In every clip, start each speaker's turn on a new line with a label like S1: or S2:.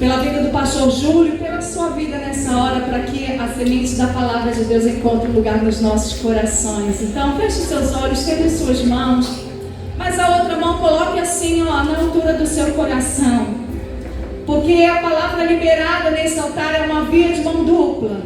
S1: pela vida do pastor Júlio, pela sua vida nessa hora, para que a semente da palavra de Deus encontre lugar nos nossos corações. Então, feche seus olhos, estenda suas mãos, mas a outra mão coloque assim, ó, na altura do seu coração, porque a palavra liberada nesse altar é uma via de mão dupla.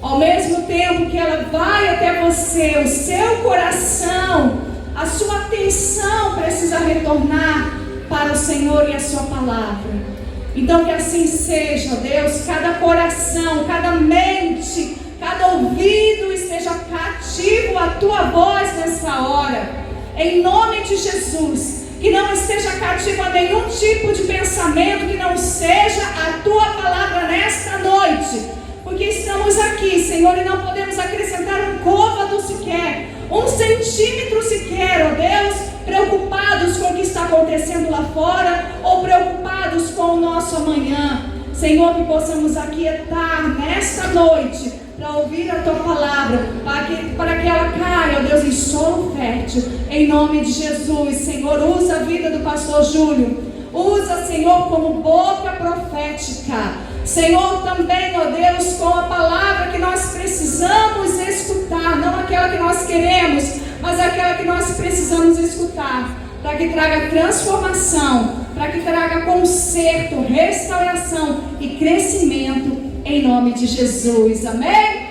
S1: Ao mesmo tempo que ela vai até você, o seu coração, a sua atenção precisa retornar para o Senhor e a sua palavra. Então que assim seja, Deus, cada coração, cada mente, cada ouvido esteja cativo à tua voz nessa hora, em nome de Jesus. Que não esteja cativo a nenhum tipo de pensamento que não seja a tua palavra nesta noite, porque estamos aqui, Senhor, e não podemos acrescentar um côvado sequer, 1 centímetro sequer, ó Deus, preocupados com o que está acontecendo lá fora, ou preocupados com o nosso amanhã. Senhor, que possamos aquietar nesta noite, para ouvir a tua palavra, para que ela caia, ó Deus, em solo fértil, em nome de Jesus. Senhor, usa a vida do pastor Júlio, usa, Senhor, como boca profética, Senhor, também, ó Deus, com a palavra que nós precisamos escutar, não aquela que nós queremos, mas aquela que nós precisamos escutar, para que traga transformação, para que traga conserto, restauração e crescimento, em nome de Jesus, amém?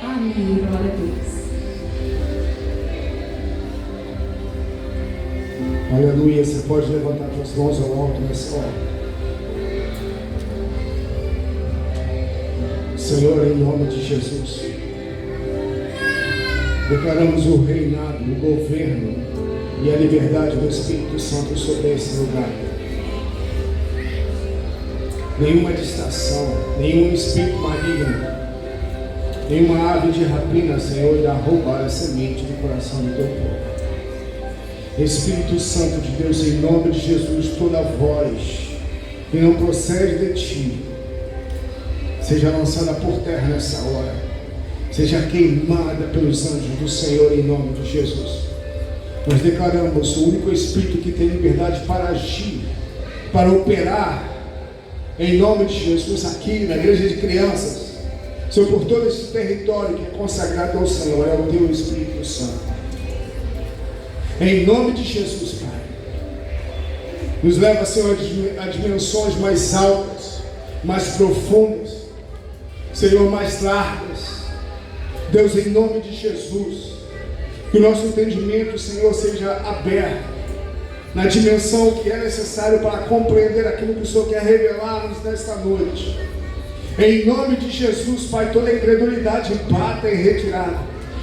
S1: Amém, glória a Deus.
S2: Aleluia, você pode levantar suas mãos ao alto nessa hora. Senhor, em nome de Jesus, declaramos o reinado, o governo e a liberdade do Espírito Santo sobre esse lugar. Nenhuma distração, nenhum espírito maligno, nenhuma ave de rapina, Senhor, irá roubar a semente do coração do teu povo. Espírito Santo de Deus, em nome de Jesus, toda voz que não procede de ti, seja lançada por terra nessa hora, seja queimada pelos anjos do Senhor, em nome de Jesus. Nós declaramos o único Espírito que tem liberdade para agir, para operar, em nome de Jesus, aqui na igreja de crianças, Senhor, por todo esse território que é consagrado ao Senhor, é o teu Espírito Santo. Em nome de Jesus, Pai, nos leva, Senhor, a dimensões mais altas, mais profundas, Senhor, mais largas. Deus, em nome de Jesus, que o nosso entendimento, Senhor, seja aberto na dimensão que é necessário para compreender aquilo que o Senhor quer revelar-nos nesta noite. Em nome de Jesus, Pai, toda a incredulidade bata e retirada.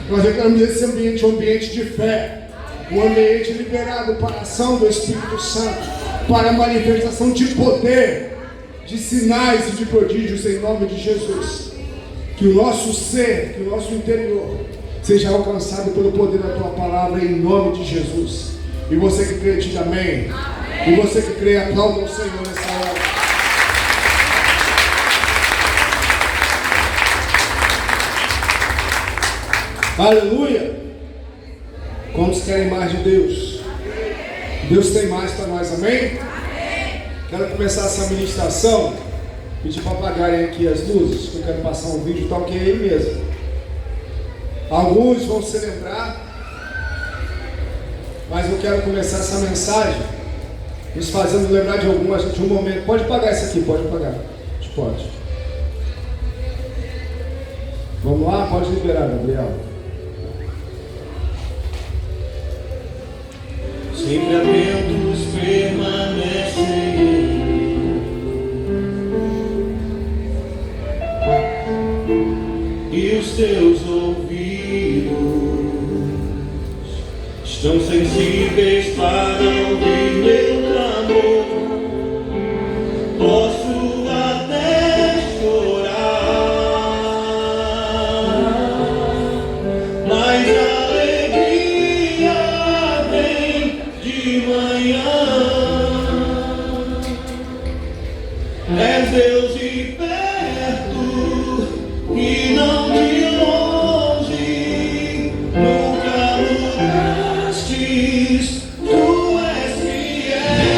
S2: Nós declaramos esse ambiente, um ambiente de fé, um ambiente liberado para a ação do Espírito Santo, para a manifestação de poder, de sinais e de prodígios, em nome de Jesus. Que o nosso ser, que o nosso interior seja alcançado pelo poder da tua palavra, em nome de Jesus. E você que crê, diga amém. E você que crê, aplauda o Senhor nessa hora. Aleluia. Quantos querem mais de Deus? Deus tem mais para nós, amém? Quero começar essa ministração, pedir para apagarem aqui as luzes, que eu quero passar um vídeo, tá ok aí mesmo. Alguns vão se lembrar, mas eu quero começar essa mensagem nos fazendo lembrar de um momento. Pode apagar isso aqui, pode apagar. A gente pode. Vamos lá? Pode liberar, Gabriel.
S3: Sempre atentos permanecem, e os teus ouvidos estão sensíveis para ouvir meu clamor. Posso até chorar, mas a alegria vem de manhã. És Deus de perto e não de longe. Nunca mudaste, tu és fiel.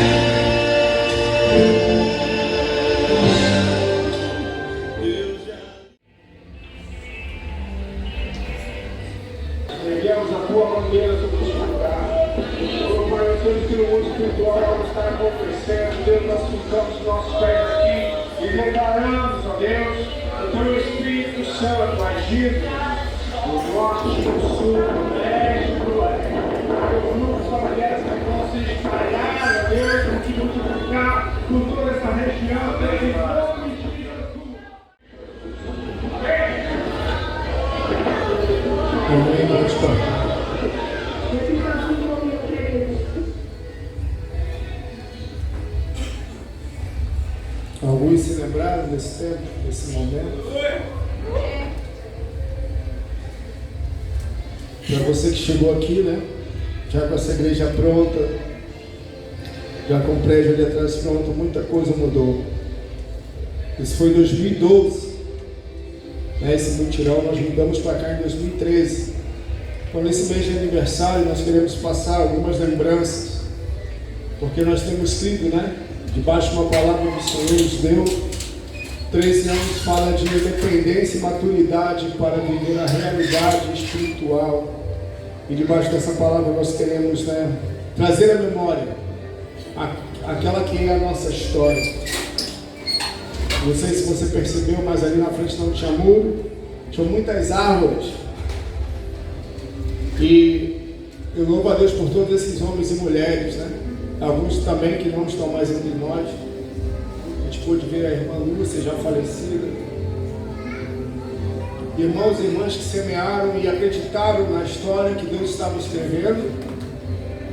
S2: Egito, do norte, do sul, do leste, do oeste. Os grupos familiares que vão se espalhar, Deus, e multiplicar por toda essa região, Deus, em nome de Jesus. Amém, pastor. Alguns se lembraram desse tempo, desse momento? Para você que chegou aqui, né? Já com essa igreja pronta, já com o prédio ali atrás pronto, muita coisa mudou. Isso foi em 2012. Né? Esse mutirão nós mudamos para cá em 2013. Então nesse mês de aniversário nós queremos passar algumas lembranças, porque nós temos crido, né? Debaixo de uma palavra do Senhor nos deu 13 anos, fala de independência e maturidade para viver a realidade espiritual. E debaixo dessa palavra nós queremos, né, trazer à memória aquela que é a nossa história. Não sei se você percebeu, mas ali na frente não tinha muro, tinha muitas árvores. E eu louvo a Deus por todos esses homens e mulheres, né? Alguns também que não estão mais entre nós. A gente pôde ver a irmã Lúcia, já falecida. Irmãos e irmãs que semearam e acreditaram na história que Deus estava escrevendo.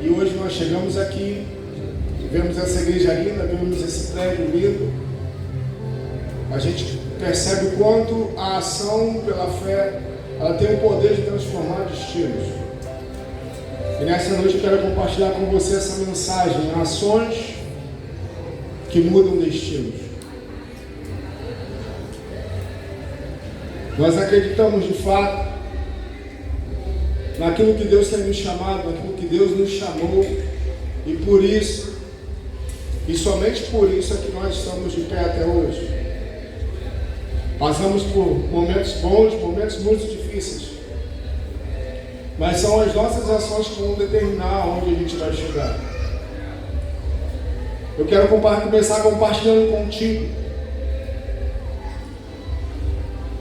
S2: E hoje nós chegamos aqui, vemos essa igreja linda, vemos esse prédio lindo. A gente percebe o quanto a ação pela fé, ela tem o poder de transformar destinos. E nessa noite eu quero compartilhar com você essa mensagem: ações que mudam destinos. Nós acreditamos de fato naquilo que Deus tem nos chamado, naquilo que Deus nos chamou, e por isso, e somente por isso é que nós estamos de pé até hoje. Passamos por momentos bons, momentos muito difíceis, mas são as nossas ações que vão determinar onde a gente vai chegar. Eu quero começar compartilhando contigo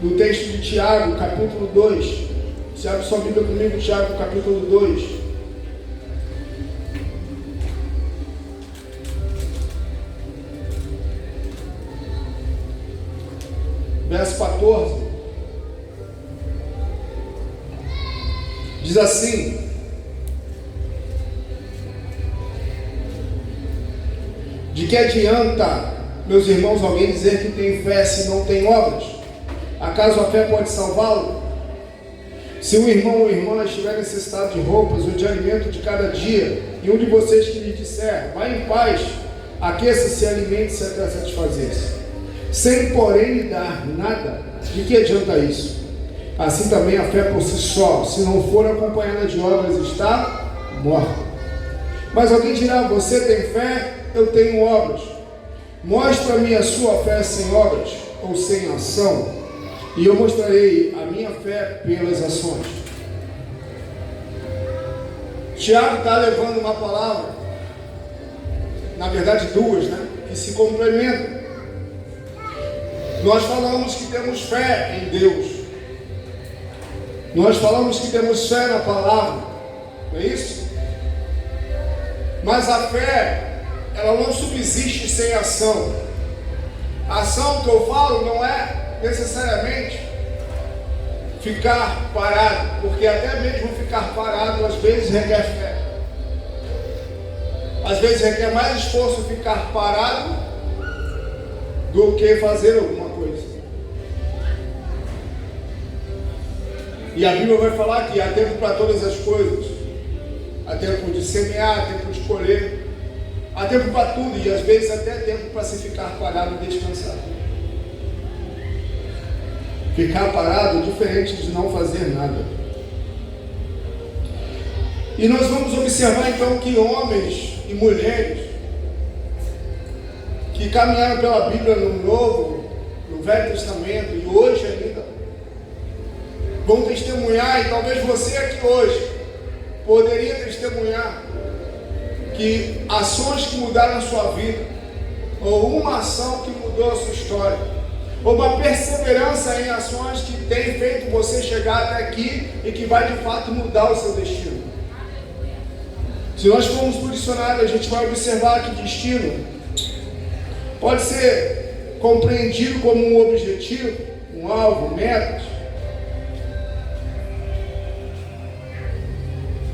S2: no texto de Tiago, capítulo 2. Você abre sua Bíblia comigo, Tiago, capítulo 2. Verso 14. Diz assim: de que adianta, meus irmãos, alguém dizer que tem fé se não tem obras? Acaso a fé pode salvá-lo? Se um irmão ou irmã estiver necessitado de roupas ou de alimento de cada dia, e um de vocês que lhe disser, vá em paz, aqueça-se e alimente-se até satisfazer-se, sem porém lhe dar nada, de que adianta isso? Assim também a fé por si só, se não for acompanhada de obras, está morta. Mas alguém dirá, você tem fé, eu tenho obras. Mostra-me a sua fé sem obras, ou sem ação, e eu mostrarei a minha fé pelas ações. Tiago está levando uma palavra, na verdade duas, né, que se complementam. Nós falamos que temos fé em Deus, nós falamos que temos fé na palavra, não é isso? Mas a fé, ela não subsiste sem ação. A ação que eu falo não é necessariamente ficar parado, porque até mesmo ficar parado às vezes requer fé. Às vezes requer mais esforço ficar parado do que fazer alguma coisa. E a Bíblia vai falar que há tempo para todas as coisas. Há tempo de semear, há tempo de colher, há tempo para tudo, e às vezes até tempo para se ficar parado e descansar. Ficar parado é diferente de não fazer nada. E nós vamos observar então que homens e mulheres que caminharam pela Bíblia no Novo, no Velho Testamento e hoje ainda, vão testemunhar, e talvez você aqui hoje poderia testemunhar que ações que mudaram a sua vida, ou uma ação que mudou a sua história, uma perseverança em ações que tem feito você chegar até aqui e que vai de fato mudar o seu destino. Se nós formos para o dicionário, a gente vai observar que destino pode ser compreendido como um objetivo, um alvo, metas.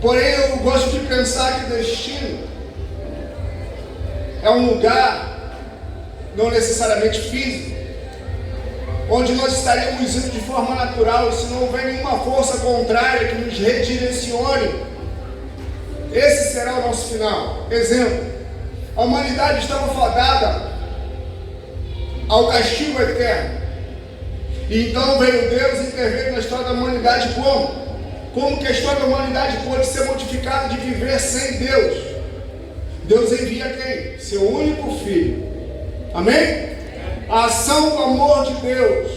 S2: Porém, eu gosto de pensar que destino é um lugar, não necessariamente físico, onde nós estaríamos indo de forma natural, e se não houver nenhuma força contrária que nos redirecione, esse será o nosso final. Exemplo, a humanidade estava fadada ao castigo eterno, e então veio Deus e interveio na história da humanidade como? Como que a história da humanidade pode ser modificada de viver sem Deus? Deus envia quem? Seu único filho. Amém? A ação do amor de Deus,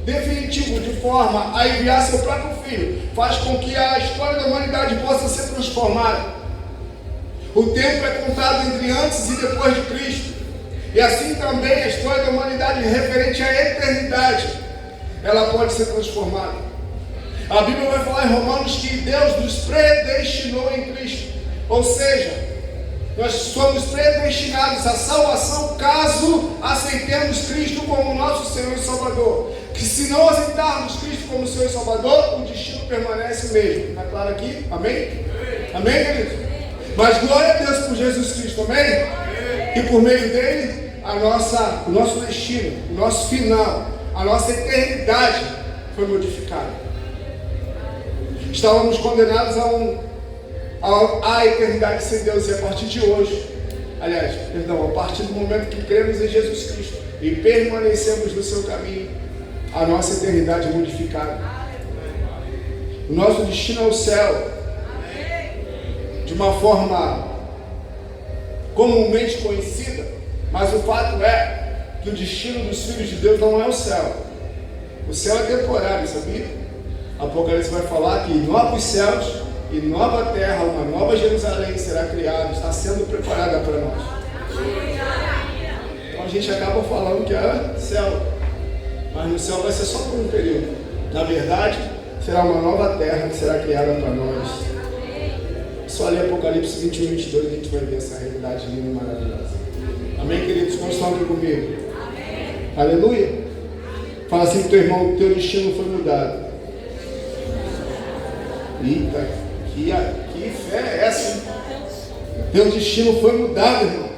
S2: definitivo, de forma a enviar seu próprio filho, faz com que a história da humanidade possa ser transformada. O tempo é contado entre antes e depois de Cristo. E assim também a história da humanidade referente à eternidade, ela pode ser transformada. A Bíblia vai falar em Romanos que Deus nos predestinou em Cristo. Ou seja, nós somos predestinados à salvação caso aceitemos Cristo como nosso Senhor e Salvador. Que se não aceitarmos Cristo como Senhor e Salvador, o destino permanece o mesmo. Está claro aqui? Amém? Amém, queridos? Mas glória a Deus por Jesus Cristo, amém? E por meio dele, o nosso destino, o nosso final, a nossa eternidade foi modificada. Estávamos condenados à eternidade sem Deus, e a partir de hoje, a partir do momento que cremos em Jesus Cristo e permanecemos no seu caminho, a nossa eternidade é modificada. O nosso destino é o céu, de uma forma comumente conhecida, mas o fato é que o destino dos filhos de Deus não é o céu. O céu é temporário, sabia? Apocalipse vai falar que novos céus e nova terra, uma nova Jerusalém será criada, está sendo preparada para nós. Então a gente acaba falando que é céu, mas no céu vai ser só por um período. Na verdade, será uma nova terra que será criada para nós. Só ler Apocalipse 21 e 22 a gente vai ver essa realidade linda e maravilhosa. Amém, queridos? Como estão aqui comigo? Amém. Aleluia. Fala assim pro teu irmão: o teu destino foi mudado. Eita, que fé é essa? Teu destino foi mudado, irmão.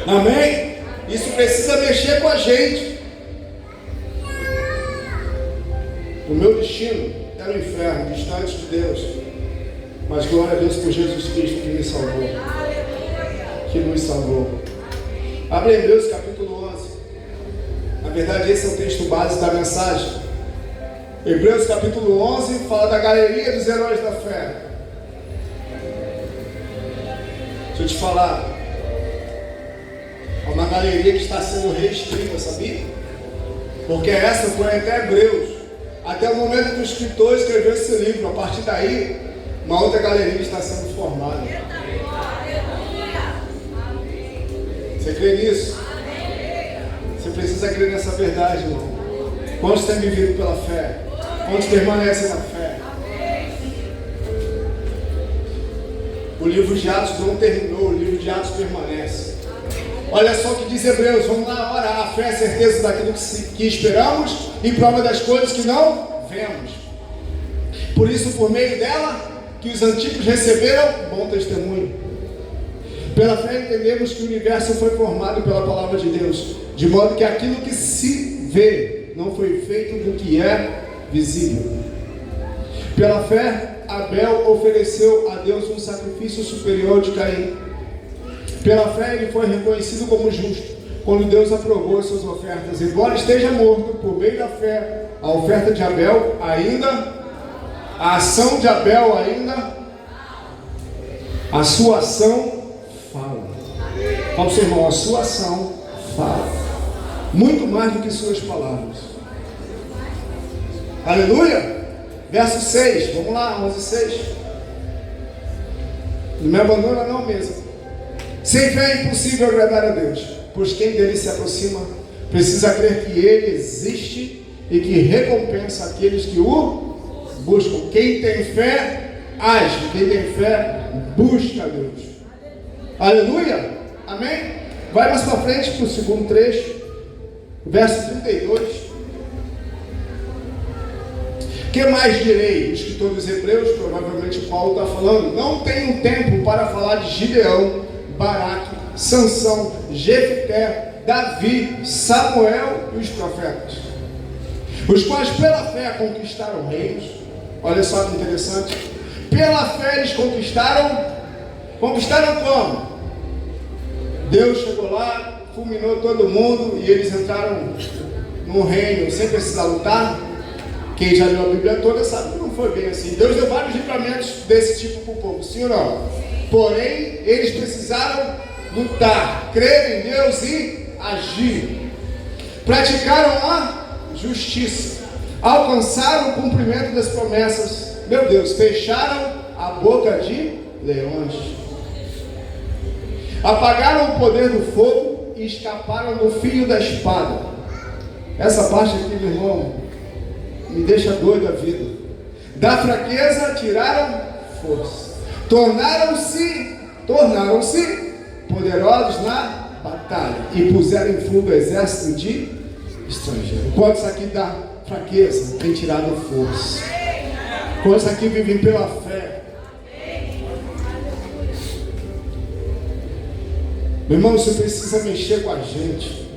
S2: Amém? Isso precisa mexer com a gente. O meu destino era o inferno, distante de Deus. Mas glória a Deus por Jesus Cristo que me salvou. Que nos salvou. Abre Hebreus capítulo 11. Na verdade, esse é o texto base da mensagem. Hebreus capítulo 11 fala da galeria dos heróis da fé. Deixa eu te falar, é uma galeria que está sendo reescrita, sabia? Porque essa foi até Hebreus, até o momento que o escritor escreveu esse livro. A partir daí, uma outra galeria está sendo formada. Você crê nisso? Você precisa crer nessa verdade, irmão. Quantos têm vivido pela fé? Quantos permanecem na fé? O livro de Atos não terminou, o livro de Atos permanece. Olha só o que diz Hebreus, vamos lá orar. A fé é a certeza daquilo que esperamos e prova das coisas que não vemos. Por isso, por meio dela, que os antigos receberam bom testemunho. Pela fé entendemos que o universo foi formado pela palavra de Deus, de modo que aquilo que se vê não foi feito do que é visível. Pela fé, Abel ofereceu a Deus um sacrifício superior de Caim. Pela fé, ele foi reconhecido como justo quando Deus aprovou as suas ofertas. Embora esteja morto, por meio da fé, a oferta de Abel ainda, a ação de Abel ainda, a sua ação fala. Fala para o seu irmão: a sua ação fala muito mais do que suas palavras. Aleluia! Verso 6, vamos lá, 11:6. Não me abandona não mesmo. Sem fé é impossível agradar a Deus, pois quem dele se aproxima Precisa crer que Ele existe e que recompensa aqueles que o buscam. Quem tem fé, age. Quem tem fé, busca a Deus. Aleluia. Amém? Vai mais para frente para o segundo trecho, verso 32. Que mais direi? O escritor dos Hebreus, provavelmente Paulo está falando, não tenho tempo para falar de Gideão, Baraque, Sansão, Jefté, Davi, Samuel e os profetas, os quais pela fé conquistaram reinos. Olha só que interessante. Pela fé eles conquistaram como? Deus chegou lá, fulminou todo mundo e eles entraram no reino sem precisar lutar. Quem já leu a Bíblia toda sabe que não foi bem assim. Deus deu vários livramentos desse tipo para o povo, sim ou não? Porém, eles precisaram lutar, crer em Deus e agir. Praticaram a justiça, alcançaram o cumprimento das promessas. Meu Deus, fecharam a boca de leões, apagaram o poder do fogo e escaparam do fio da espada. Essa parte aqui, meu irmão, me deixa doido a vida. Da fraqueza tiraram força, tornaram-se poderosos na batalha e puseram em fuga o exército de estrangeiro. Quantos aqui da fraqueza tem tirado força? Quantos aqui vivem pela fé? Meu irmão, você precisa mexer com a gente,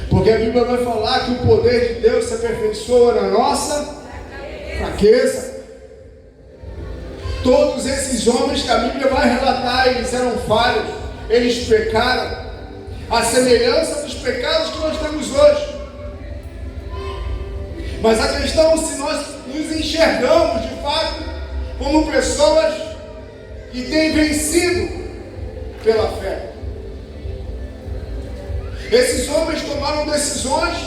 S2: porque a Bíblia vai falar que o poder de Deus se aperfeiçoa na nossa fraqueza. Todos esses homens que a Bíblia vai relatar, eles eram falhos, eles pecaram, a semelhança dos pecados que nós temos hoje. Mas a questão é se nós nos enxergamos de fato como pessoas que têm vencido pela fé. Esses homens tomaram decisões,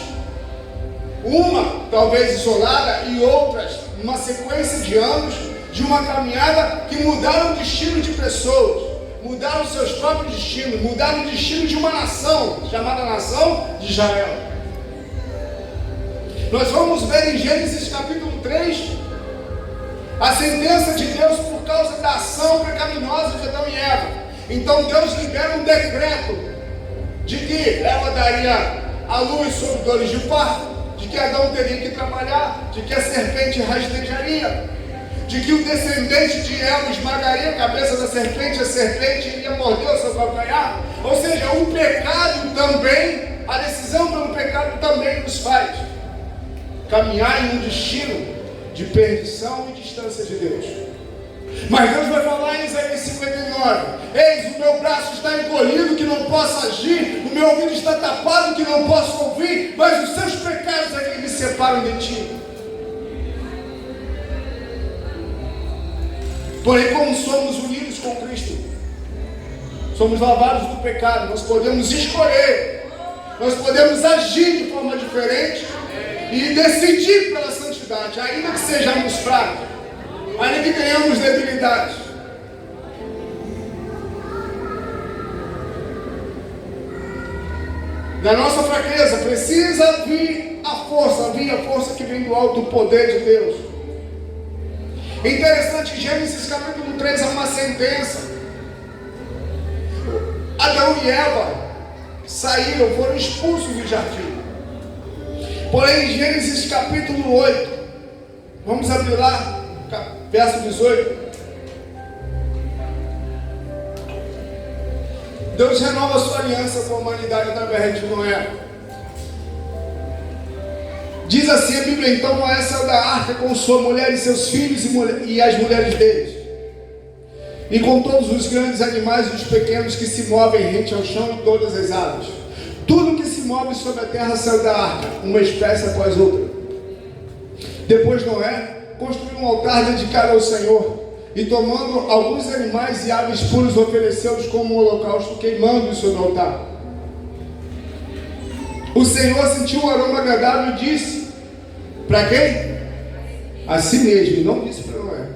S2: uma talvez isolada e outras numa sequência de anos, de uma caminhada que mudaram o destino de pessoas, mudaram seus próprios destinos, mudaram o destino de uma nação, chamada nação de Israel. Nós vamos ver em Gênesis capítulo 3, a sentença de Deus por causa da ação pecaminosa de Adão e Eva. Então Deus libera um decreto de que Eva daria a luz sobre dores de parto, de que Adão teria que trabalhar, de que a serpente rastejaria, de que o descendente de Eva esmagaria a cabeça da serpente, a serpente iria morder o seu calcanhar. Ou seja, o pecado também, a decisão pelo pecado também nos faz caminhar em um destino de perdição e distância de Deus. Mas Deus vai falar em Isaías 59: eis, o meu braço está encolhido que não posso agir, o meu ouvido está tapado que não posso ouvir, mas os seus pecados é que me separam de ti. Porém, como somos unidos com Cristo, somos lavados do pecado, nós podemos escolher, nós podemos agir de forma diferente e decidir pela santidade, ainda que sejamos fracos, ainda que tenhamos debilidades. Da nossa fraqueza precisa vir a força que vem do alto, o poder de Deus. Interessante, Gênesis capítulo 3 há uma sentença. Adão e Eva saíram, foram expulsos do jardim. Porém, em Gênesis capítulo 8, vamos abrir lá, verso 18. Deus renova a sua aliança com a humanidade através de Noé. Diz assim a Bíblia: então Noé saiu da arca com sua mulher e seus filhos e as mulheres deles, e com todos os grandes animais e os pequenos que se movem rente ao chão e todas as aves. Tudo que se move sobre a terra saiu da arca, uma espécie após outra. Depois Noé construiu um altar dedicado ao Senhor, e tomando alguns animais e aves puros, ofereceu-os como um holocausto, queimando-os sobre o altar. O Senhor sentiu um aroma agradável e disse: para quem? A si mesmo, e não disse para Noé.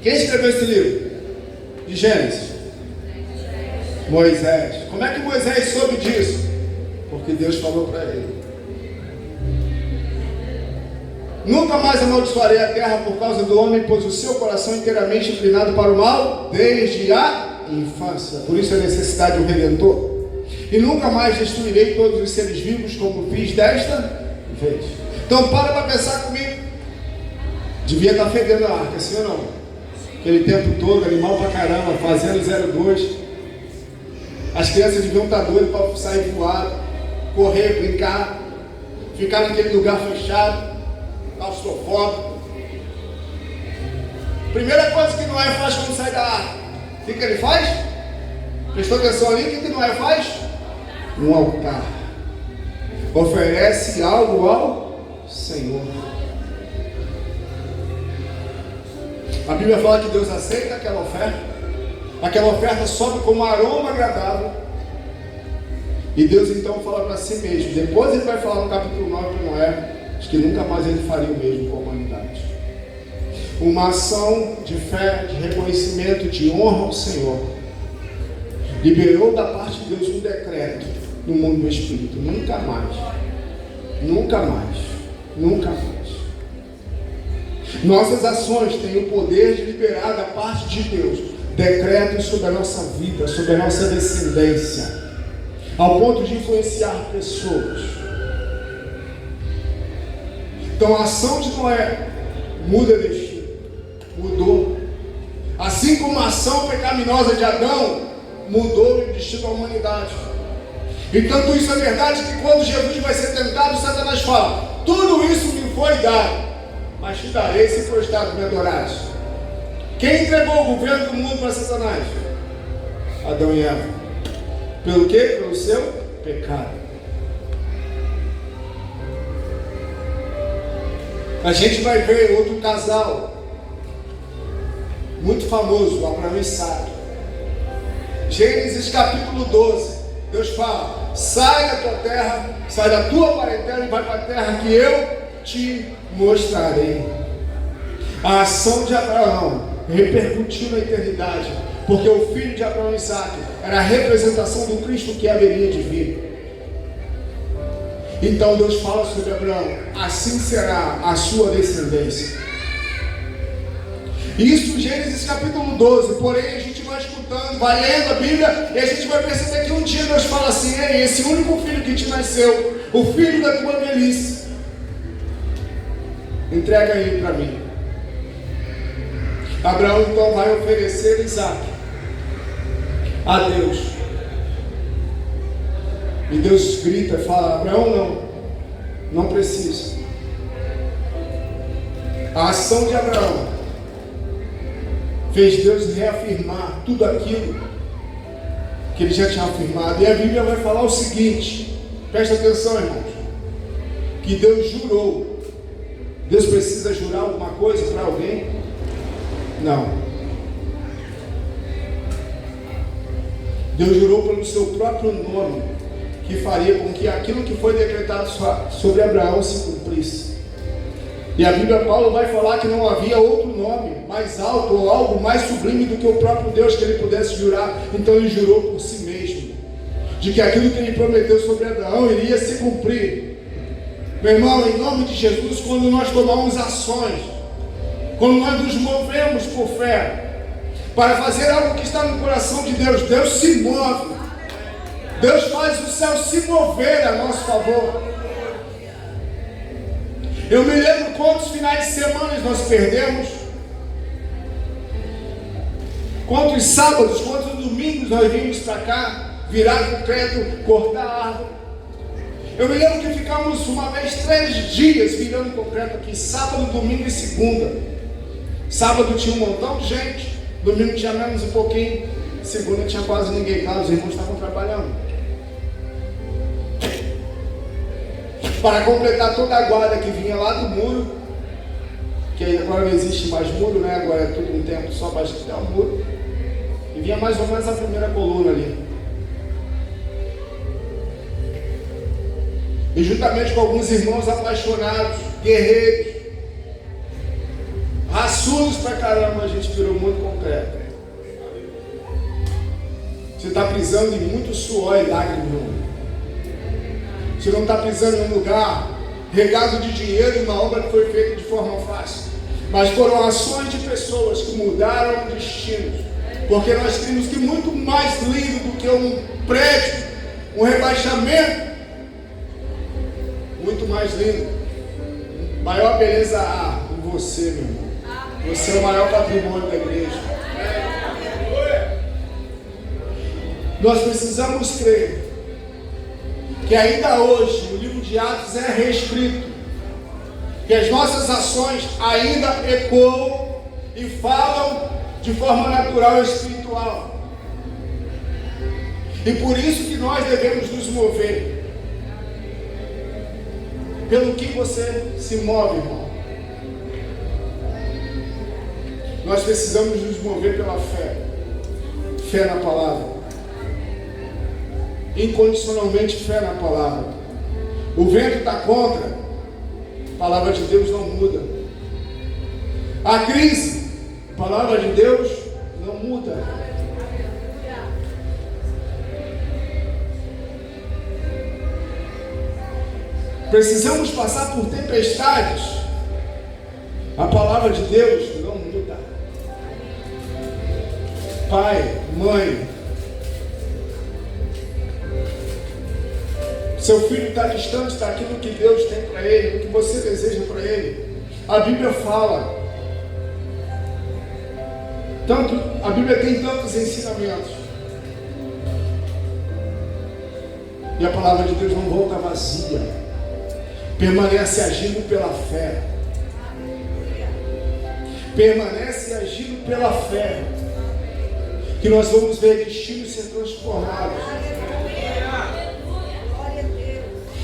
S2: Quem escreveu esse livro de Gênesis? Moisés. Como é que Moisés soube disso? Porque que Deus falou para ele. Nunca mais amaldiçoarei a terra por causa do homem, pois o seu coração é inteiramente inclinado para o mal desde a infância. Por isso a necessidade de um redentor. E nunca mais destruirei todos os seres vivos como fiz desta vez. Então para pensar comigo. Devia estar fedendo a arca, sim ou não? Aquele tempo todo, animal pra caramba, fazendo 02. As crianças deviam estar doidas para sair voar, correr, brincar, ficar naquele lugar fechado, claustrofóbico. Primeira coisa que Noé faz quando sai da arca, o que ele faz? Prestou atenção ali, o que Noé faz? Um altar. Oferece algo ao Senhor. A Bíblia fala que Deus aceita aquela oferta. Aquela oferta sobe como um aroma agradável. E Deus então fala para si mesmo. Depois ele vai falar no capítulo 9 para Noé, que nunca mais ele faria o mesmo com a humanidade. Uma ação de fé, de reconhecimento, de honra ao Senhor. Liberou da parte de Deus um decreto no mundo do Espírito. Nunca mais. Nunca mais. Nunca mais. Nossas ações têm o poder de liberar da parte de Deus decretos sobre a nossa vida, sobre a nossa descendência, ao ponto de influenciar pessoas. Então a ação de Noé muda destino, mudou. Assim como a ação pecaminosa de Adão mudou o destino da humanidade. E tanto isso é verdade que quando Jesus vai ser tentado, Satanás fala: tudo isso me foi dado, mas te darei se prostrado me adorares. Quem entregou o governo do mundo para Satanás? Adão e Eva. Pelo quê? Pelo seu pecado. A gente vai ver outro casal muito famoso, Abraão e Sara. Gênesis capítulo 12. Deus fala: sai da tua terra, sai da tua parentela e vai para a terra que eu te mostrarei. A ação de Abraão repercutiu na eternidade, porque o filho de Abraão, Isaac, era a representação do Cristo que haveria de vir. Então Deus fala sobre Abraão: assim será a sua descendência. Isso em Gênesis capítulo 12. Porém a gente vai escutando, vai lendo a Bíblia, e a gente vai perceber que um dia Deus fala assim: ei, esse único filho que te nasceu, o filho da tua velhice, entrega ele para mim. Abraão então vai oferecer Isaac a Deus. E Deus grita e fala: Abraão, não precisa. A ação de Abraão fez Deus reafirmar tudo aquilo que ele já tinha afirmado. E a Bíblia vai falar o seguinte, presta atenção, irmãos, que Deus jurou. Deus precisa jurar alguma coisa para alguém? Não. Deus jurou pelo seu próprio nome, que faria com que aquilo que foi decretado sobre Abraão se cumprisse. E a Bíblia, Paulo vai falar que não havia outro nome mais alto ou algo mais sublime do que o próprio Deus que ele pudesse jurar. Então ele jurou por si mesmo, de que aquilo que ele prometeu sobre Abraão iria se cumprir. Meu irmão, em nome de Jesus, quando nós tomamos ações, quando nós nos movemos por fé, para fazer algo que está no coração de Deus, Deus se move. Deus faz o céu se mover a nosso favor. Eu me lembro quantos finais de semana nós perdemos, quantos sábados, quantos domingos nós vimos para cá, virar concreto, cortar árvore. Eu me lembro que ficamos uma vez 3 dias virando concreto aqui, sábado, domingo e segunda. Sábado tinha um montão de gente, domingo tinha menos um pouquinho, segunda tinha quase ninguém lá, os irmãos estavam trabalhando. Para completar toda a guarda que vinha lá do muro, que agora não existe mais muro, né? Agora é tudo um tempo só para até o muro. E vinha mais ou menos a primeira coluna ali. E juntamente com alguns irmãos apaixonados, guerreiros, raçudos pra caramba, a gente virou muito concreto. Você está precisando de muito suor e lágrimas, irmão. Você não está pisando num lugar regado de dinheiro e uma obra que foi feita de forma fácil. Mas foram ações de pessoas que mudaram destinos. Porque nós temos que muito mais lindo do que um prédio, um rebaixamento. Muito mais lindo. Maior beleza há em você, meu irmão. Você é o maior patrimônio da igreja. Nós precisamos crer que ainda hoje o livro de Atos é reescrito, que as nossas ações ainda ecoam e falam de forma natural e espiritual. E por isso que nós devemos nos mover. Pelo que você se move, irmão? Nós precisamos nos mover pela fé. Fé na palavra. Incondicionalmente fé na palavra. O vento está contra, a palavra de Deus não muda. A crise, a palavra de Deus não muda. Precisamos passar por tempestades, a palavra de Deus não muda. Pai, mãe, seu filho está distante daquilo que Deus tem para ele, o que você deseja para ele. A Bíblia fala, a Bíblia tem tantos ensinamentos. E a palavra de Deus não volta vazia. Permanece agindo pela fé. Permanece agindo pela fé. Que nós vamos ver destinos ser transformados.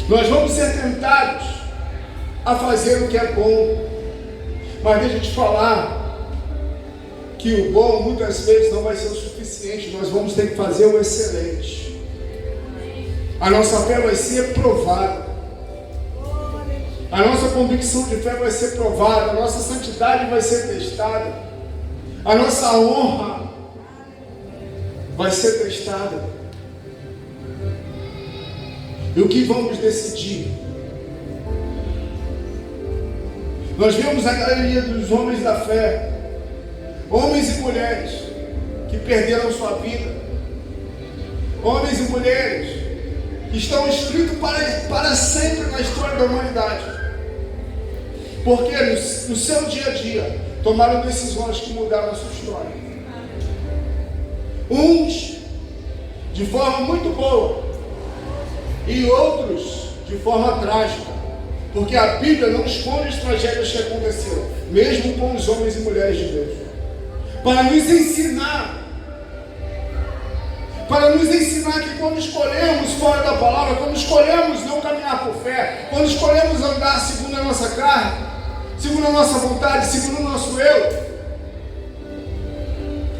S2: Nós vamos ser tentados a fazer o que é bom. Mas deixa eu te falar que o bom muitas vezes não vai ser o suficiente. Nós vamos ter que fazer o excelente. A nossa fé vai ser provada. A nossa convicção de fé vai ser provada. A nossa santidade vai ser testada. A nossa honra vai ser testada. E o que vamos decidir? Nós vemos a galeria dos homens da fé, homens e mulheres que perderam sua vida, homens e mulheres que estão escritos para sempre na história da humanidade, porque no seu dia a dia tomaram decisões que mudaram a sua história. Uns de forma muito boa e outros de forma trágica, porque a Bíblia não esconde as tragédias que aconteceram, mesmo com os homens e mulheres de Deus, para nos ensinar que quando escolhemos fora da palavra, quando escolhemos não caminhar por fé, quando escolhemos andar segundo a nossa carne, segundo a nossa vontade, segundo o nosso eu,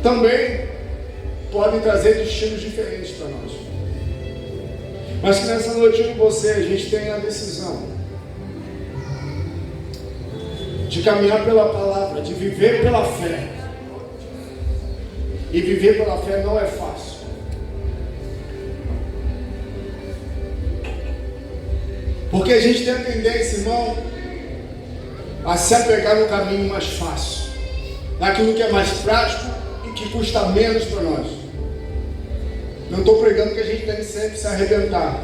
S2: também podem trazer destinos diferentes para nós. Mas que nessa noite eu e você, a gente tenha a decisão de caminhar pela palavra, de viver pela fé. E viver pela fé não é fácil. Porque a gente tem a tendência, irmão, a se apegar no caminho mais fácil, naquilo que é mais prático e que custa menos para nós. Não estou pregando que a gente tem que sempre se arrebentar,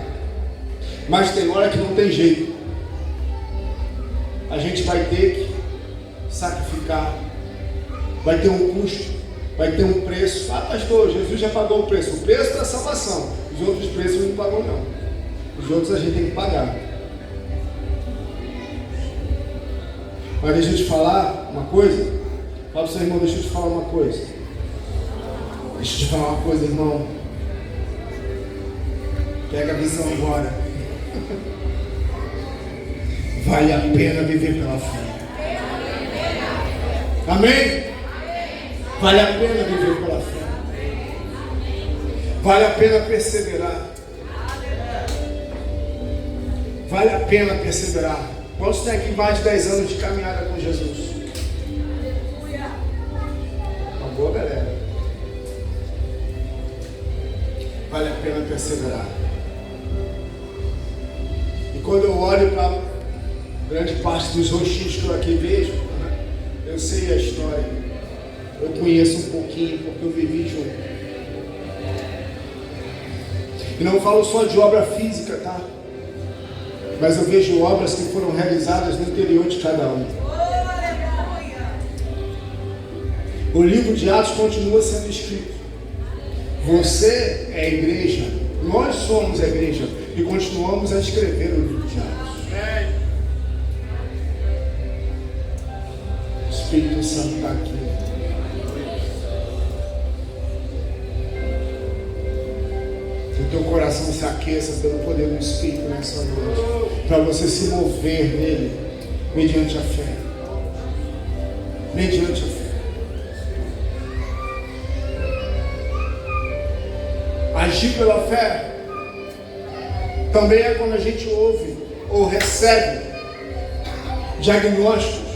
S2: mas tem hora que não tem jeito. A gente vai ter que sacrificar, vai ter um custo, vai ter um preço. Ah, pastor, Jesus já pagou o preço da salvação. Os outros preços não pagou não. Os outros a gente tem que pagar. Mas deixa eu te falar uma coisa. Fala para o seu irmão, deixa eu te falar uma coisa. Deixa eu te falar uma coisa, irmão. Pega a visão agora. Vale a pena viver pela fé. Amém? Vale a pena viver pela fé. Vale a pena perseverar. Vale a pena perseverar. Quantos tem aqui mais de 10 anos de caminhada com Jesus? Uma boa galera. Vale a pena perseverar. quando eu olho para grande parte dos rostinhos que eu aqui vejo, eu sei a história, eu conheço um pouquinho, porque eu vivi junto. E não falo só de obra física, tá? Mas eu vejo obras que foram realizadas no interior de cada um. O livro de Atos continua sendo escrito. Você é a igreja, nós somos a igreja e continuamos a escrever o livro de Atos. O Espírito Santo está aqui. Que o teu coração se aqueça pelo poder do Espírito nessa noite, para você se mover nele, mediante a fé. Mediante a fé. Agir pela fé também é quando a gente ouve ou recebe diagnósticos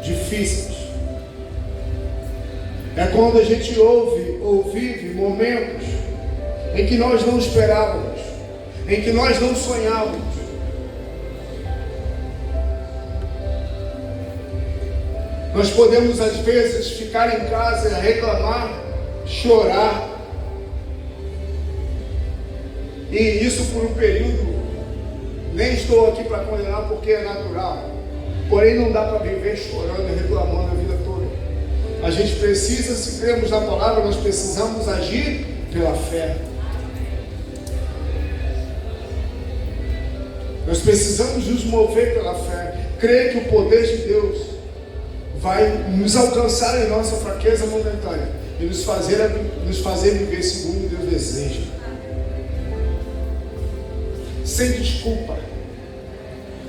S2: difíceis. É quando a gente ouve ou vive momentos em que nós não esperávamos, em que nós não sonhávamos. Nós podemos às vezes ficar em casa e reclamar, chorar. E isso por um período, nem estou aqui para condenar porque é natural. Porém não dá para viver chorando e reclamando a vida toda. A gente precisa, se cremos na palavra, nós precisamos agir pela fé. Nós precisamos nos mover pela fé. Crer que o poder de Deus vai nos alcançar em nossa fraqueza momentânea e nos fazer viver segundo Deus deseja. Sem desculpa,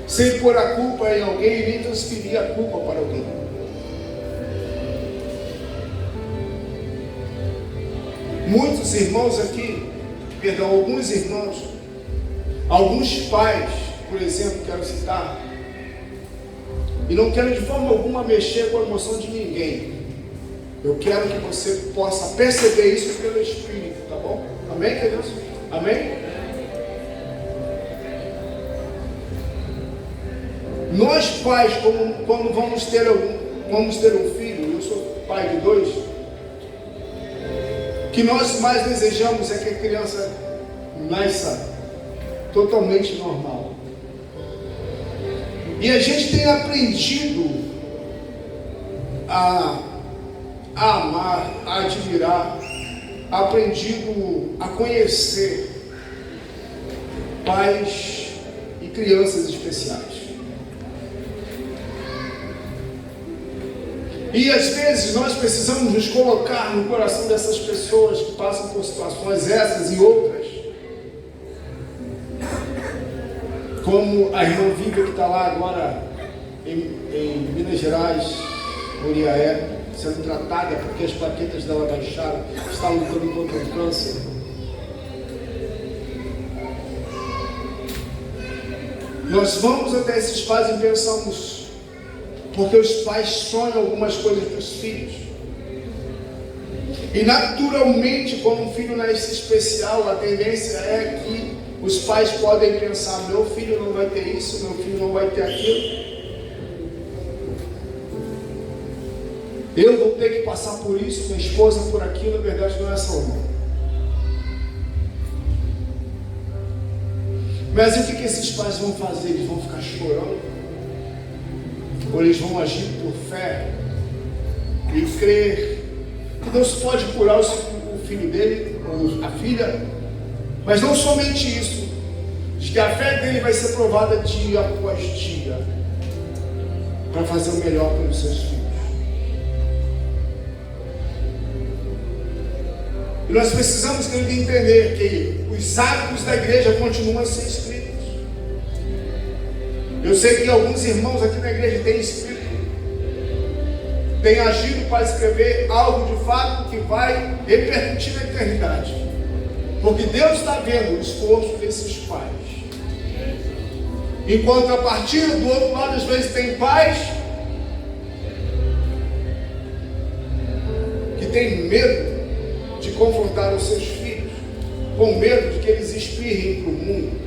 S2: sem pôr a culpa em alguém e nem transferir a culpa para alguém. Muitos irmãos aqui, alguns irmãos, alguns pais, por exemplo, quero citar, e não quero de forma alguma mexer com a emoção de ninguém. Eu quero que você possa perceber isso pelo Espírito, tá bom? Amém, queridos? Amém? Nós pais, quando vamos ter um filho, eu sou pai de 2, que nós mais desejamos é que a criança nasça totalmente normal. E a gente tem aprendido a amar, a admirar, aprendido a conhecer pais e crianças especiais. E às vezes nós precisamos nos colocar no coração dessas pessoas que passam por situações essas e outras. Como a irmã Vivian que está lá agora em Minas Gerais, Uriaé, sendo tratada porque as plaquetas dela baixaram, está lutando contra o câncer. Nós vamos até esses pais e pensamos, porque os pais sonham algumas coisas para os filhos. E naturalmente, quando um filho nasce especial, a tendência é que os pais podem pensar: meu filho não vai ter isso, meu filho não vai ter aquilo. Eu vou ter que passar por isso, minha esposa por aquilo. Na verdade não é só uma. Mas o que esses pais vão fazer? Eles vão ficar chorando? Ou eles vão agir por fé e crer que Deus pode curar o filho dele, ou a filha? Mas não somente isso, de que a fé dele vai ser provada dia após dia, para fazer o melhor pelos seus filhos. E nós precisamos entender que os hábitos da igreja continuam a ser escritos. Eu sei que alguns irmãos aqui na igreja têm escrito, têm agido para escrever algo de fato que vai repercutir na eternidade. Porque Deus está vendo o esforço desses pais. Enquanto a partir do outro lado, às vezes tem pais que têm medo de confrontar os seus filhos, com medo de que eles espirrem para o mundo,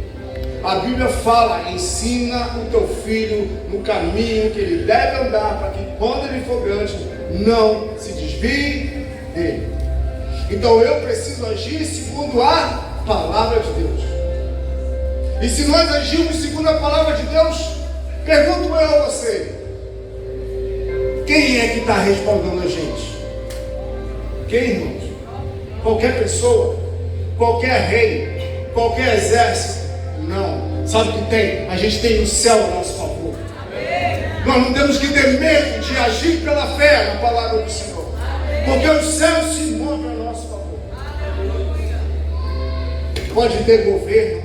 S2: A Bíblia fala: ensina o teu filho no caminho que ele deve andar, para que quando ele for grande, não se desvie dele. Então eu preciso agir segundo a palavra de Deus. E se nós agirmos segundo a palavra de Deus, pergunto eu a você: quem é que está respaldando a gente? Quem, irmãos? Qualquer pessoa? Qualquer rei? Qualquer exército? Não. Sabe o que tem? A gente tem o céu a nosso favor. Nós não temos que ter medo de agir pela fé na palavra do Senhor, porque o céu se move a nosso favor. Pode ter governo,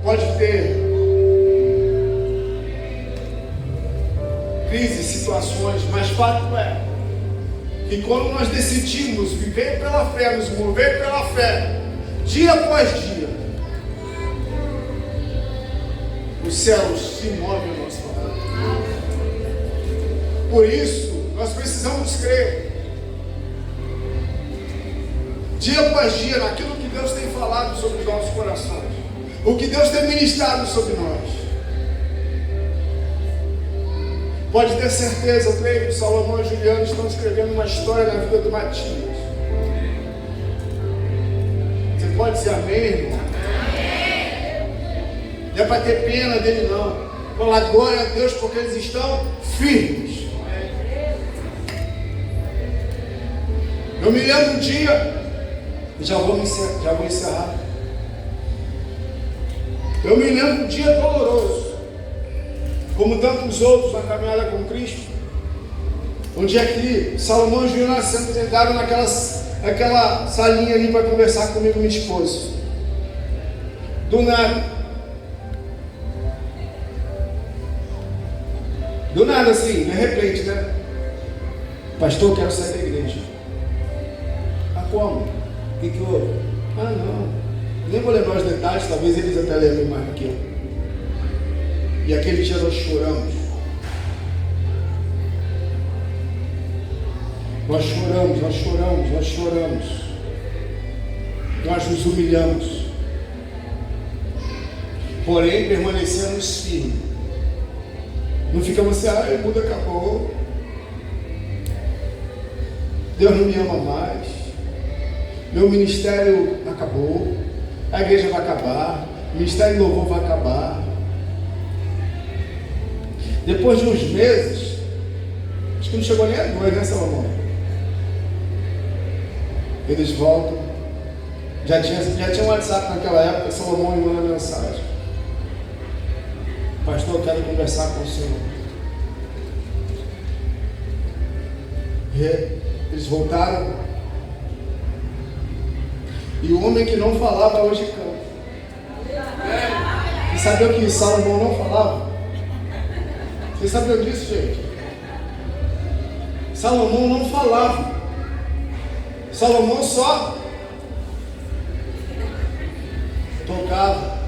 S2: pode ter crises, situações, mas fato é que quando nós decidimos viver pela fé, nos mover pela fé, dia após dia, os céus se movem a nosso favor. Por isso, nós precisamos crer, dia após dia, naquilo que Deus tem falado sobre os nossos corações, o que Deus tem ministrado sobre nós. Pode ter certeza, eu creio que Salomão e Juliano estão escrevendo uma história na vida do Matias. Você pode dizer amém, irmão? Não é para ter pena dele, não. Falar glória a Deus, porque eles estão firmes. Eu me lembro um dia, já vou encerrar. Eu me lembro um dia doloroso, como tantos outros na caminhada com Cristo, onde é que Salomão e Juliano sentaram naquela salinha ali para conversar comigo e minha esposa. Do nada assim, de repente, né? Pastor, eu quero sair da igreja. Ah, como? O que houve? Ah, não, nem vou lembrar os detalhes, talvez eles até lembrem mais do que eu. E aquele dia nós choramos. Nós choramos. Nós nos humilhamos. Porém, permanecemos firmes. Não ficamos assim: o mundo acabou. Deus não me ama mais. Meu ministério acabou. A igreja vai acabar. O ministério de louvor vai acabar. Depois de uns meses, acho que não chegou nem a 2, né, Salomão? Eles voltam. Já tinha um WhatsApp naquela época. Salomão me manda mensagem: pastor, eu quero conversar com o Senhor. Eles voltaram. E o homem que não falava hoje canta. E sabe o que Salomão não falava? Vocês sabiam disso, gente? Salomão não falava. Salomão só tocava.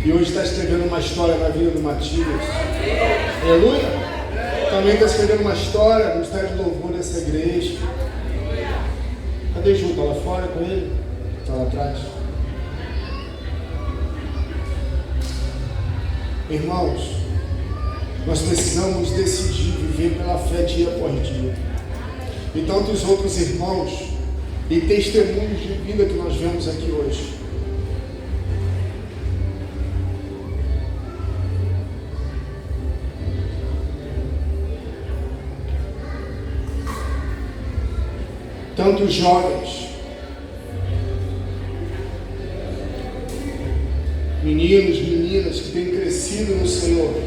S2: E hoje está escrevendo uma história na vida do Matias. Aleluia! Também está escrevendo uma história no ministério de louvor dessa igreja. Cadê Ju? Está lá fora com ele? Está lá atrás. Irmãos, nós precisamos decidir viver pela fé dia após dia. E tantos outros irmãos e testemunhos de vida que nós vemos aqui hoje. Tantos jovens, meninos, meninas que têm crescido no Senhor.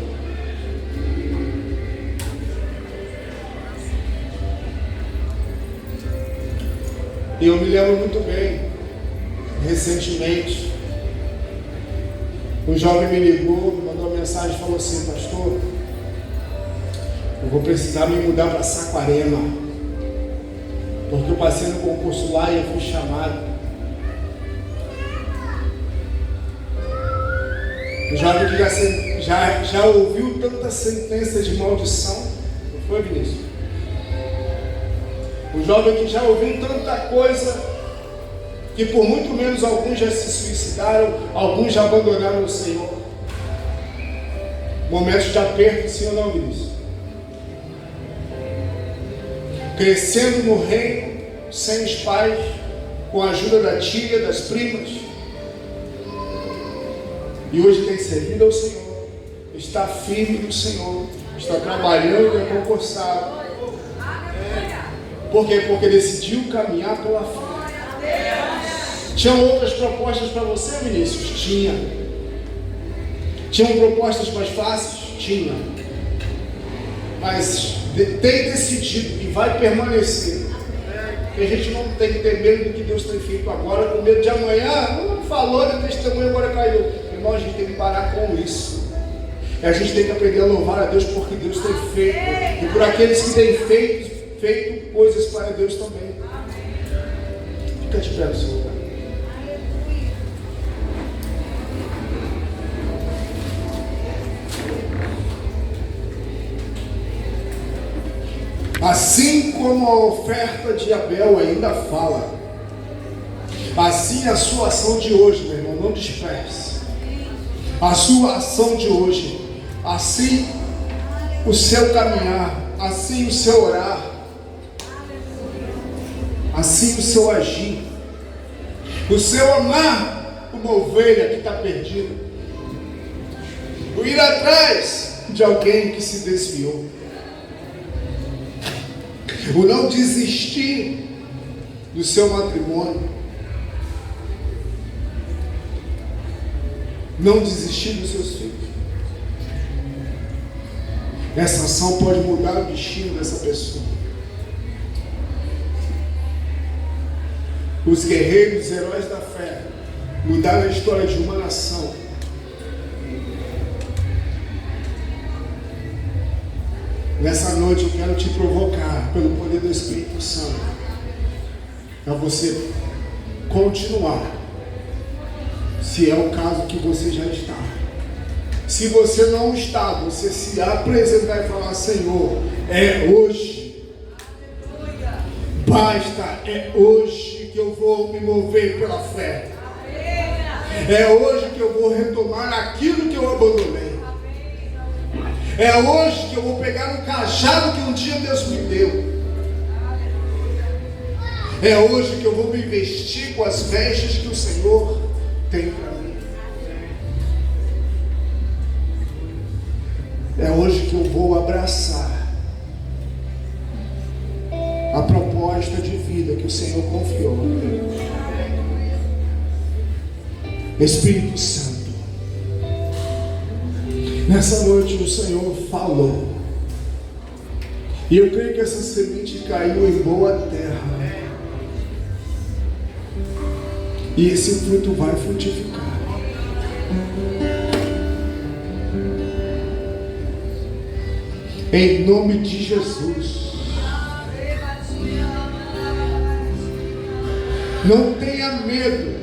S2: E eu me lembro muito bem, recentemente, um jovem me ligou, me mandou uma mensagem e falou assim: pastor, eu vou precisar me mudar para Saquarema, porque eu passei no concurso lá e eu fui chamado. Um jovem que já ouviu tanta sentença de maldição, não foi, Vinícius? Um jovem que já ouviu tanta coisa que por muito menos alguns já se suicidaram, alguns já abandonaram o Senhor. Momentos de aperto, sim ou não, Vinícius? Crescendo no reino, sem os pais, com a ajuda da tia, das primas. E hoje tem servido ao Senhor, está firme no Senhor, está trabalhando e é concursado. Por quê? Porque decidiu caminhar pela fé. Tinham outras propostas para você, Vinícius? Tinha. Tinham propostas mais fáceis? Tinha. Mas tem decidido e vai permanecer. Porque a gente não tem que ter medo do que Deus tem feito agora, com medo de amanhã. Não falou de testemunho, agora caiu. Irmão, a gente tem que parar com isso. E a gente tem que aprender a louvar a Deus porque Deus tem feito. E por aqueles que têm feito coisas para Deus também. Fica de pé no seu lugar. Assim como a oferta de Abel ainda fala, assim a sua ação de hoje, meu irmão, não disperse. A sua ação de hoje, assim o seu caminhar, assim o seu orar, assim o seu agir, o seu amar uma ovelha que está perdida, o ir atrás de alguém que se desviou, o não desistir do seu matrimônio, não desistir dos seus filhos. Essa ação pode mudar o destino dessa pessoa. Os guerreiros, os heróis da fé, mudaram a história de uma nação. Nessa noite eu quero te provocar, pelo poder do Espírito Santo, a você continuar, se é o caso que você já está. Se você não está, você se apresentar e falar: Senhor, é hoje. Basta, é hoje que eu vou me mover pela fé. É hoje que eu vou retomar aquilo que eu abandonei. É hoje que eu vou pegar o cajado que um dia Deus me deu. É hoje que eu vou me vestir com as vestes que o Senhor tem para mim. É hoje que eu vou abraçar a proposta de vida que o Senhor confiou. Espírito Santo, nessa noite o Senhor falou, e eu creio que essa semente caiu em boa terra, e esse fruto vai frutificar. Em nome de Jesus. Não tenha medo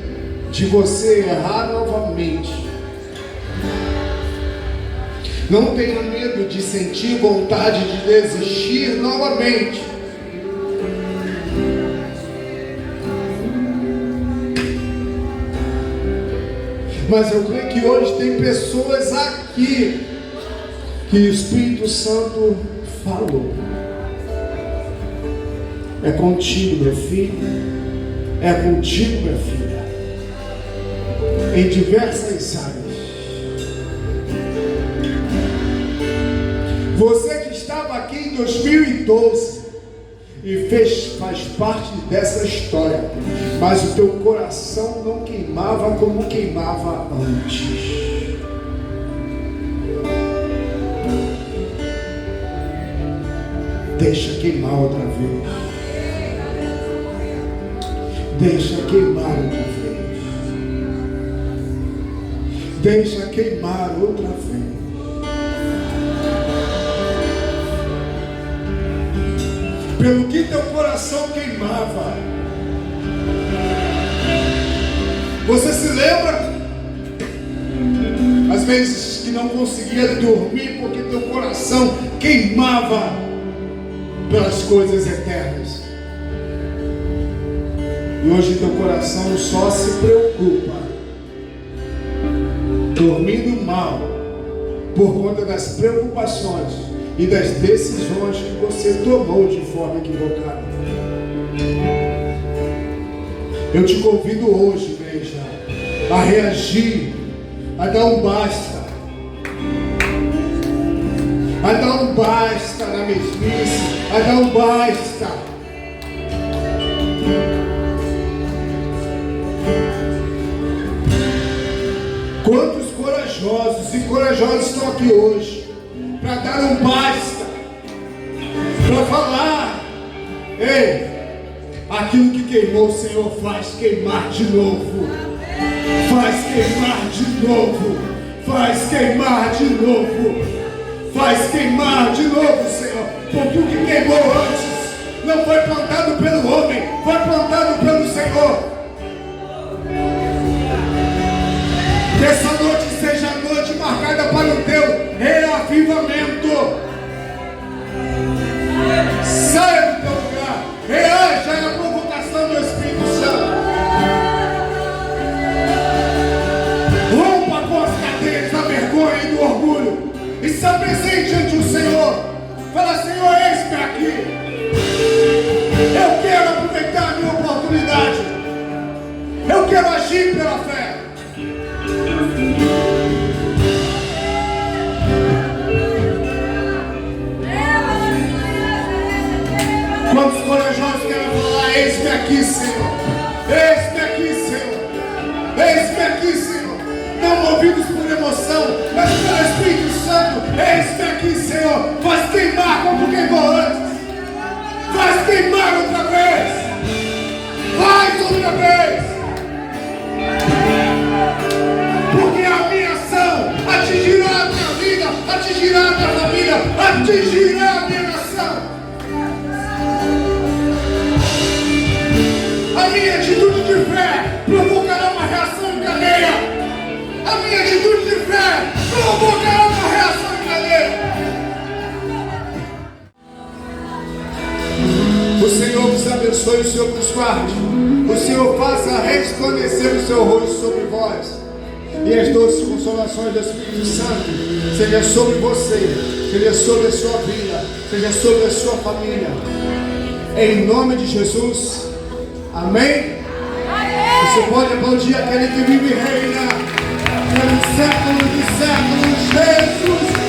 S2: de você errar novamente. Não tenha medo de sentir vontade de desistir novamente. Mas eu creio que hoje tem pessoas aqui que o Espírito Santo falou. É contigo, meu filho. É contigo, minha filha. Em diversas áreas. Você que estava aqui em 2012 e faz parte dessa história, mas o teu coração não queimava como queimava antes. Deixa queimar outra vez. Deixa queimar outra vez. Deixa queimar outra vez. Pelo que teu coração queimava. Você se lembra? Às vezes que não conseguia dormir porque teu coração queimava pelas coisas eternas. E hoje teu coração só se preocupa, dormindo mal, por conta das preocupações e das decisões que você tomou de forma equivocada. Eu te convido hoje, igreja, a reagir, a dar um basta, a dar um basta na mesmice, a dar um basta. Quantos corajosos e corajosas estão aqui hoje para dar um basta, para falar: ei, aquilo que queimou, o Senhor faz queimar de novo, faz queimar de novo, faz queimar de novo, faz queimar de novo, Senhor, porque o que queimou antes não foi plantado pelo homem, foi plantado pelo Senhor. Que essa noite seja a noite marcada para o teu reavivamento. Saia do teu lugar, reaja na provocação do Espírito Santo. Rompa com as cadeias da vergonha e do orgulho e se apresente diante do Senhor. Fala: Senhor, eis-me aqui. Eu quero aproveitar a minha oportunidade. Eu quero agir pela fé. Quantos corajosos querem falar: eis-me aqui, Senhor, eis-me aqui, Senhor, eis-me aqui, Senhor, não movidos por emoção, mas pelo Espírito Santo. Eis-me aqui, Senhor, faz queimar como queimou antes, faz queimar outra vez, faz outra vez. Porque a minha ação atingirá a minha vida, atingirá a minha família, atingirá a minha nação. A minha atitude de fé provocará uma reação em cadeia. A minha atitude de fé provocará uma reação em cadeia. O Senhor vos abençoe, o Senhor vos guarde. O Senhor faça resplandecer o seu rosto sobre vós. E as doces consolações do Espírito Santo seja sobre você, seja sobre a sua vida, seja sobre a sua família. Em nome de Jesus. Amém? Você pode aplaudir aquele que vive e reina pelos séculos de séculos. Jesus